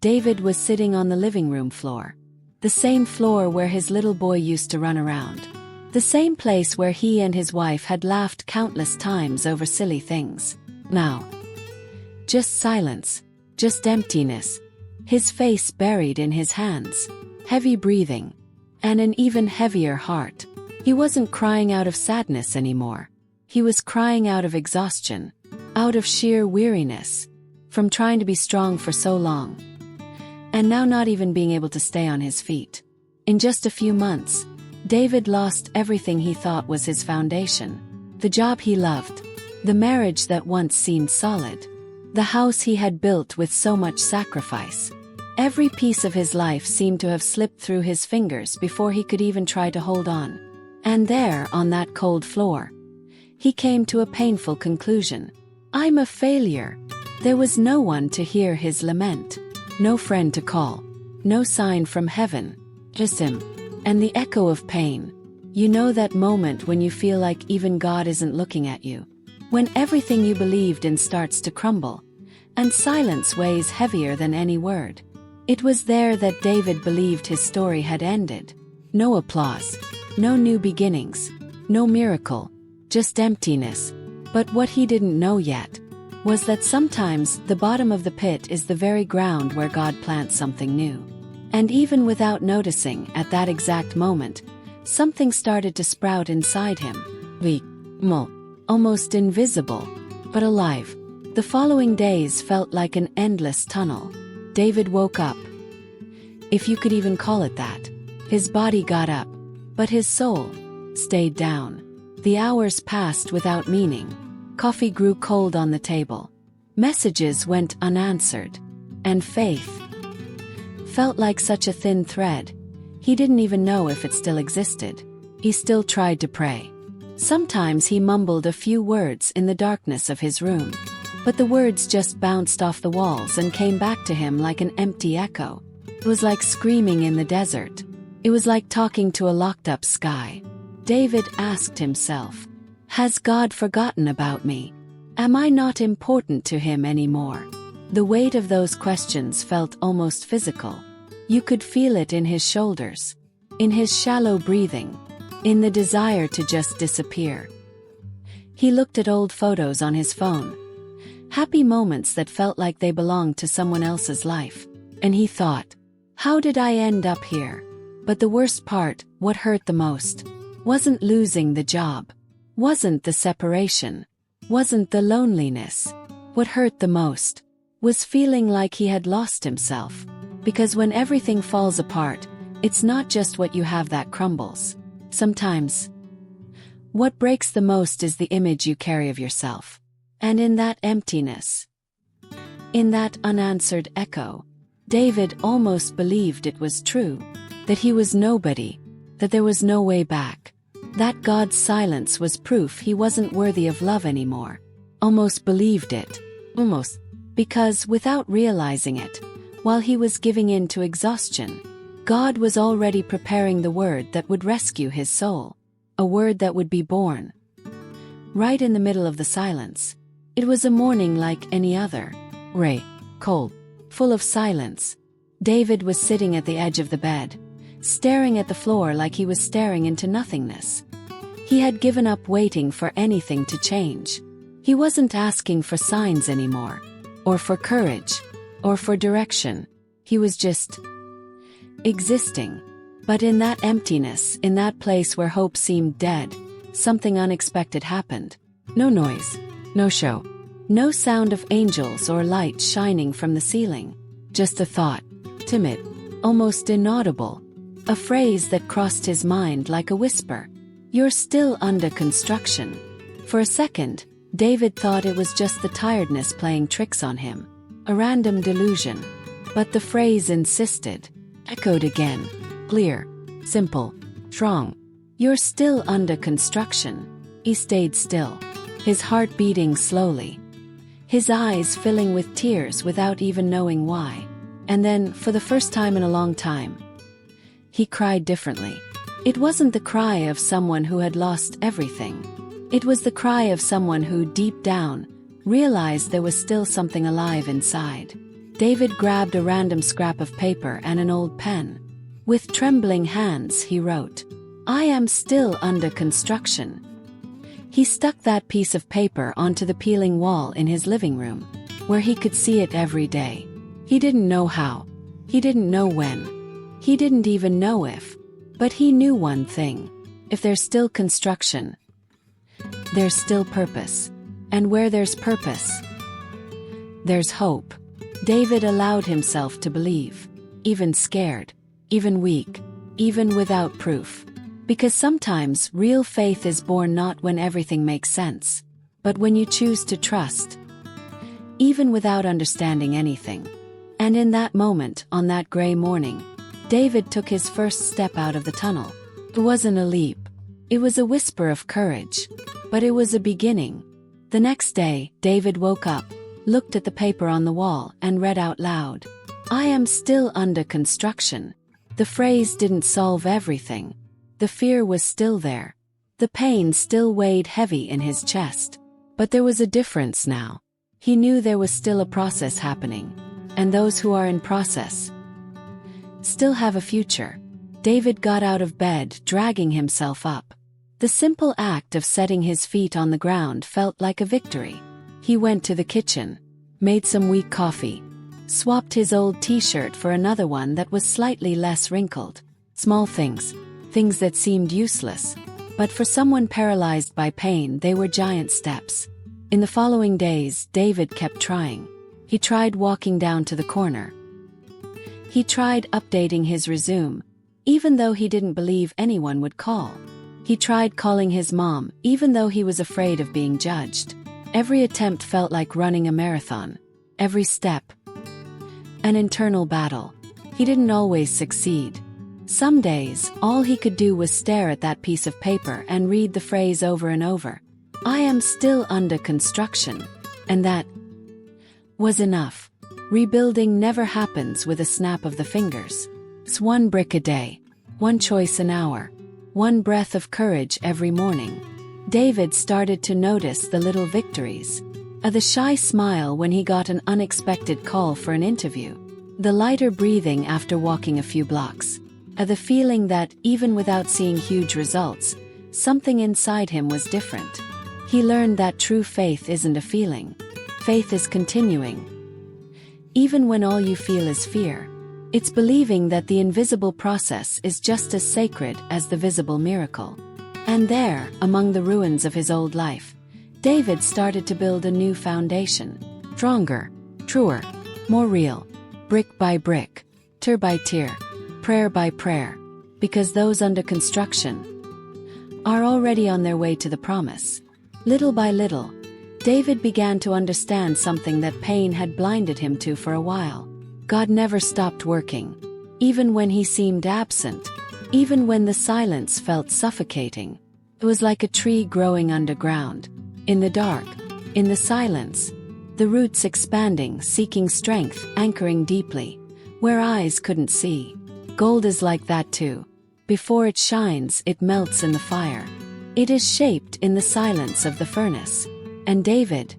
David was sitting on the living room floor. The same floor where his little boy used to run around. The same place where he and his wife had laughed countless times over silly things. Now, just silence, just emptiness. His face buried in his hands, heavy breathing, and an even heavier heart. He wasn't crying out of sadness anymore. He was crying out of exhaustion, out of sheer weariness, from trying to be strong for so long, and now not even being able to stay on his feet. In just a few months, David lost everything he thought was his foundation. The job he loved, the marriage that once seemed solid, the house he had built with so much sacrifice. Every piece of his life seemed to have slipped through his fingers before he could even try to hold on. And there, on that cold floor, he came to a painful conclusion. I'm a failure. There was no one to hear his lament, no friend to call, no sign from heaven, just him, and the echo of pain. You know that moment when you feel like even God isn't looking at you, when everything you believed in starts to crumble, and silence weighs heavier than any word. It was there that David believed his story had ended. No applause, no new beginnings, no miracle, just emptiness. But what he didn't know yet was that sometimes the bottom of the pit is the very ground where God plants something new. And even without noticing, at that exact moment, something started to sprout inside him. Weak, almost invisible, but alive. The following days felt like an endless tunnel. David woke up, if you could even call it that. His body got up, but his soul stayed down. The hours passed without meaning. Coffee grew cold on the table. Messages went unanswered. And faith felt like such a thin thread. He didn't even know if it still existed. He still tried to pray. Sometimes he mumbled a few words in the darkness of his room. But the words just bounced off the walls and came back to him like an empty echo. It was like screaming in the desert. It was like talking to a locked-up sky. David asked himself, has God forgotten about me? Am I not important to him anymore? The weight of those questions felt almost physical. You could feel it in his shoulders, in his shallow breathing, in the desire to just disappear. He looked at old photos on his phone. Happy moments that felt like they belonged to someone else's life. And he thought, how did I end up here? But the worst part, what hurt the most, wasn't losing the job, wasn't the separation, wasn't the loneliness. What hurt the most was feeling like he had lost himself. Because when everything falls apart, it's not just what you have that crumbles. Sometimes, what breaks the most is the image you carry of yourself. And in that emptiness, in that unanswered echo, David almost believed it was true, that he was nobody, that there was no way back, that God's silence was proof he wasn't worthy of love anymore. Almost believed it, because without realizing it, while he was giving in to exhaustion, God was already preparing the word that would rescue his soul, a word that would be born. Right in the middle of the silence. It was a morning like any other. Gray, cold, full of silence. David was sitting at the edge of the bed, staring at the floor like he was staring into nothingness. He had given up waiting for anything to change. He wasn't asking for signs anymore, or for courage, or for direction. He was just existing. But in that emptiness, in that place where hope seemed dead, something unexpected happened. No noise. No show. No sound of angels or light shining from the ceiling. Just a thought. Timid. Almost inaudible. A phrase that crossed his mind like a whisper. You're still under construction. For a second, David thought it was just the tiredness playing tricks on him. A random delusion. But the phrase insisted. Echoed again. Clear. Simple. Strong. You're still under construction. He stayed still. His heart beating slowly. His eyes filling with tears without even knowing why. And then, for the first time in a long time, he cried differently. It wasn't the cry of someone who had lost everything. It was the cry of someone who, deep down, realized there was still something alive inside. David grabbed a random scrap of paper and an old pen. With trembling hands, he wrote, "I am still under construction." He stuck that piece of paper onto the peeling wall in his living room, where he could see it every day. He didn't know how. He didn't know when. He didn't even know if. But he knew one thing. If there's still construction, there's still purpose. And where there's purpose, there's hope. David allowed himself to believe, even scared, even weak, even without proof. Because sometimes real faith is born not when everything makes sense, but when you choose to trust, even without understanding anything. And in that moment, on that gray morning, David took his first step out of the tunnel. It wasn't a leap. It was a whisper of courage. But it was a beginning. The next day, David woke up, looked at the paper on the wall, and read out loud, "I am still under construction." The phrase didn't solve everything. The fear was still there. The pain still weighed heavy in his chest. But there was a difference now. He knew there was still a process happening. And those who are in process still have a future. David got out of bed, dragging himself up. The simple act of setting his feet on the ground felt like a victory. He went to the kitchen, made some weak coffee, swapped his old t-shirt for another one that was slightly less wrinkled. Small things that seemed useless. But for someone paralyzed by pain, they were giant steps. In the following days, David kept trying. He tried walking down to the corner. He tried updating his resume, even though he didn't believe anyone would call. He tried calling his mom, even though he was afraid of being judged. Every attempt felt like running a marathon. Every step, an internal battle. He didn't always succeed. Some days, all he could do was stare at that piece of paper and read the phrase over and over. "I am still under construction." And that was enough. Rebuilding never happens with a snap of the fingers. It's one brick a day, one choice an hour, one breath of courage every morning. David started to notice the little victories. The shy smile when he got an unexpected call for an interview. The lighter breathing after walking a few blocks. The feeling that, even without seeing huge results, something inside him was different. He learned that true faith isn't a feeling. Faith is continuing. Even when all you feel is fear. It's believing that the invisible process is just as sacred as the visible miracle. And there, among the ruins of his old life, David started to build a new foundation. Stronger, truer, more real. Brick by brick, tier by tier, prayer by prayer. Because those under construction are already on their way to the promise. Little by little, David began to understand something that pain had blinded him to for a while. God never stopped working. Even when he seemed absent. Even when the silence felt suffocating. It was like a tree growing underground. In the dark. In the silence. The roots expanding, seeking strength, anchoring deeply. Where eyes couldn't see. Gold is like that too. Before it shines, it melts in the fire. It is shaped in the silence of the furnace. And David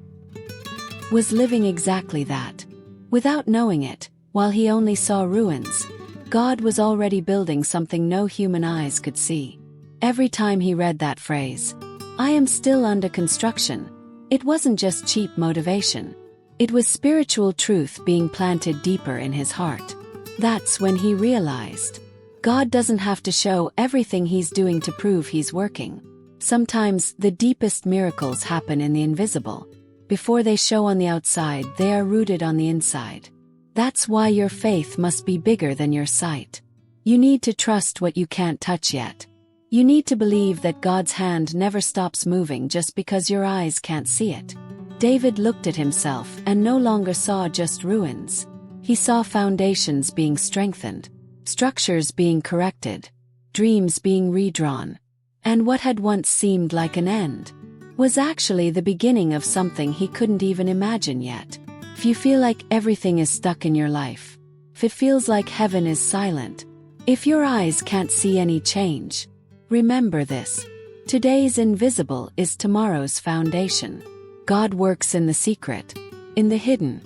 was living exactly that. Without knowing it, while he only saw ruins, God was already building something no human eyes could see. Every time he read that phrase, "I am still under construction," it wasn't just cheap motivation. It was spiritual truth being planted deeper in his heart. That's when he realized, God doesn't have to show everything he's doing to prove he's working. Sometimes the deepest miracles happen in the invisible. Before they show on the outside, they are rooted on the inside. That's why your faith must be bigger than your sight. You need to trust what you can't touch yet. You need to believe that God's hand never stops moving just because your eyes can't see it. David looked at himself and no longer saw just ruins. He saw foundations being strengthened, structures being corrected, dreams being redrawn. And what had once seemed like an end was actually the beginning of something he couldn't even imagine yet. If you feel like everything is stuck in your life, if it feels like heaven is silent, if your eyes can't see any change, remember this. Today's invisible is tomorrow's foundation. God works in the secret, in the hidden,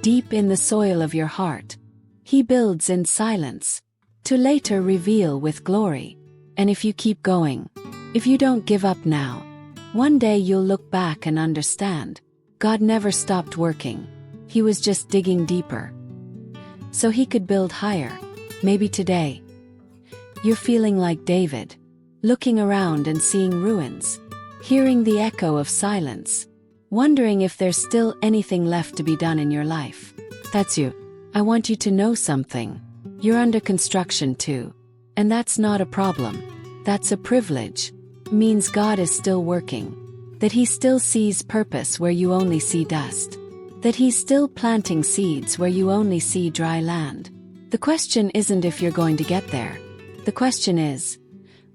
deep in the soil of your heart. He builds in silence, to later reveal with glory. And if you keep going, if you don't give up now, one day you'll look back and understand. God never stopped working. He was just digging deeper, so he could build higher. Maybe today, you're feeling like David, looking around and seeing ruins, hearing the echo of silence, wondering if there's still anything left to be done in your life. That's you. I want you to know something. You're under construction too. And that's not a problem. That's a privilege. It means God is still working. That he still sees purpose where you only see dust. That he's still planting seeds where you only see dry land. The question isn't if you're going to get there. The question is,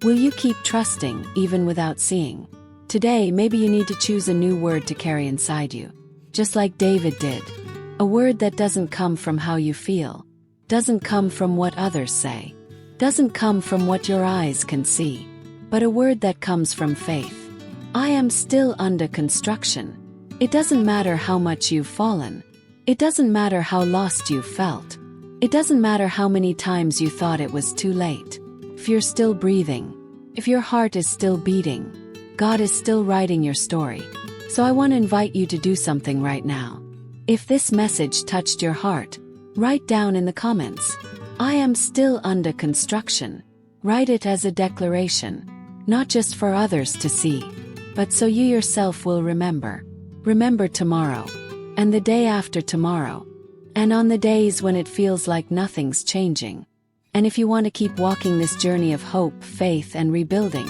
will you keep trusting even without seeing? Today, maybe you need to choose a new word to carry inside you. Just like David did. A word that doesn't come from how you feel. Doesn't come from what others say. Doesn't come from what your eyes can see. But a word that comes from faith. I am still under construction. It doesn't matter how much you've fallen. It doesn't matter how lost you've felt. It doesn't matter how many times you thought it was too late. If you're still breathing, if your heart is still beating, God is still writing your story. So I want to invite you to do something right now. If this message touched your heart, write down in the comments, I am still under construction. Write it as a declaration, not just for others to see, but so you yourself will remember. Remember tomorrow, and the day after tomorrow, and on the days when it feels like nothing's changing. And if you want to keep walking this journey of hope, faith, and rebuilding,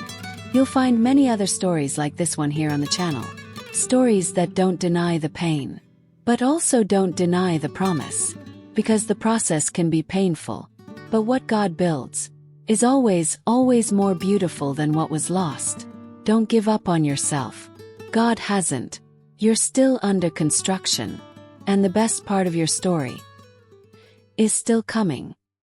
you'll find many other stories like this one here on the channel. Stories that don't deny the pain, but also don't deny the promise. Because the process can be painful, but what God builds is always, always more beautiful than what was lost. Don't give up on yourself. God hasn't. You're still under construction, and the best part of your story is still coming.